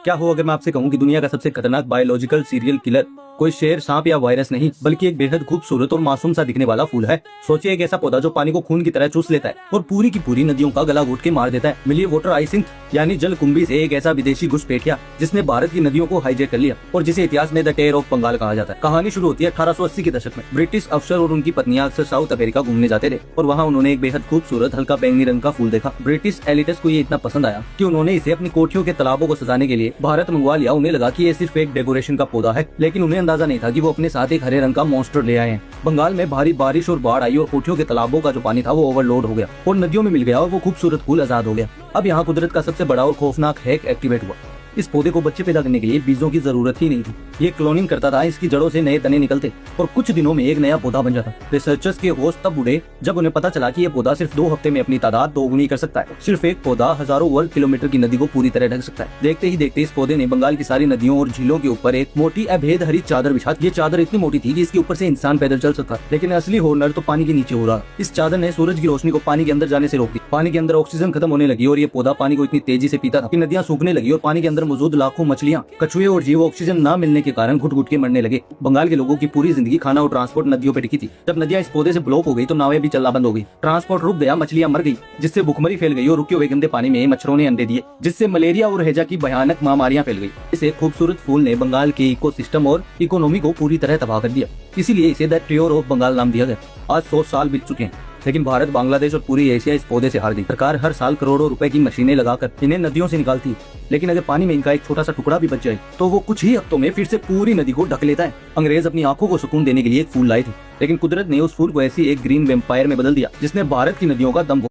क्या हो अगर मैं आपसे कहूँ कि दुनिया का सबसे खतरनाक बायोलॉजिकल सीरियल किलर कोई शेर, सांप या वायरस नहीं, बल्कि एक बेहद खूबसूरत और मासूम सा दिखने वाला फूल है। सोचिए एक ऐसा पौधा जो पानी को खून की तरह चूस लेता है और पूरी की पूरी नदियों का गला घोट के मार देता है। मिलिए वाटर आइसिंक यानी जल कुंभी से एक ऐसा विदेशी घुसपैठिया जिसने भारत की नदियों को हाईजैक कर लिया और जिसे इतिहास में द टेर ऑफ बंगाल कहा जाता है। कहानी शुरू होती है 1880 के दशक में। ब्रिटिश अफसर और उनकी पत्नियां अक्सर साउथ अमेरिका घूमने जाते थे और वहाँ उन्होंने एक बेहद खूबसूरत हल्का बैंगनी रंग का फूल देखा। ब्रिटिश एलिटस को ये इतना पसंद आया कि उन्होंने इसे अपनी कोठियों के तालाबों को सजाने के लिए भारत मंगवा लिया। उन्हें लगा कि ये सिर्फ एक डेकोरेशन का पौधा है, लेकिन उन्हें अंदाजा नहीं था कि वो अपने साथ एक हरे रंग का मॉन्स्टर ले आए हैं। बंगाल में भारी बारिश और बाढ़ आई और कोठियों के तालाबों का जो पानी था वो ओवरलोड हो गया और नदियों में मिल गया और वो खूबसूरत फूल आजाद हो गया। अब यहाँ कुदरत का सबसे बड़ा और खौफनाक हैक एक्टिवेट हुआ। इस पौधे को बच्चे पैदा करने के लिए बीजों की जरूरत ही नहीं थी। ये क्लोनिंग करता था, इसकी जड़ों से नए तने निकलते और कुछ दिनों में एक नया पौधा बन जाता। रिसर्चर्स के होश तब उड़े जब उन्हें पता चला कि ये पौधा सिर्फ 2 हफ्ते में अपनी तादाद दोगुनी कर सकता है। सिर्फ एक पौधा हजारों वर्ग किलोमीटर की नदी को पूरी तरह ढक सकता है। देखते ही देखते इस पौधे ने बंगाल की सारी नदियों और झीलों के ऊपर एक मोटी अभेद हरी चादर बिछा दी। ये चादर इतनी मोटी थी कि इसके ऊपर से इंसान पैदल चल सकता, लेकिन असली हॉनर तो पानी के नीचे हो रहा। इस चादर ने सूरज की रोशनी को पानी के अंदर जाने से रोक दी। पानी के अंदर ऑक्सीजन खत्म होने लगी और ये पौधा पानी को इतनी तेजी से पीता था कि नदियां सूखने लगी और पानी के अंदर मौजूद लाखों मछलियां, कछुए और जीव ऑक्सीजन न मिलने के कारण घुट घुट के मरने लगे। बंगाल के लोगों की पूरी जिंदगी खाना और ट्रांसपोर्ट नदियों पे टिकी थी। जब नदियां इस पौधे से ब्लॉक हो गई तो नावें भी चलना बंद हो गई। ट्रांसपोर्ट रुक गया, मछलियां मर गई, जिससे भूखमरी फैल गई और रुके हुए गंदे पानी में मच्छरों ने अंडे दिए, जिससे मलेरिया और हैजा की भयानक महामारियां फैल गई। इस खूबसूरत फूल ने बंगाल के इकोसिस्टम और इकोनॉमी को पूरी तरह तबाह कर दिया। इसीलिए इसे द ट्योर ऑफ बंगाल नाम दिया गया। आज 100 साल बीत चुके हैं, लेकिन भारत, बांग्लादेश और पूरी एशिया इस पौधे से हार गई। सरकार हर साल करोड़ों रुपए की मशीनें लगाकर इन्हें नदियों से निकालती है, लेकिन अगर पानी में इनका एक छोटा सा टुकड़ा भी बच जाए तो वो कुछ ही हफ्तों में फिर से पूरी नदी को ढक लेता है। अंग्रेज अपनी आंखों को सुकून देने के लिए एक फूल लाए थे, लेकिन कुदरत ने उस फूल को ऐसी एक ग्रीन वेम्पायर में बदल दिया जिसने भारत की नदियों का दम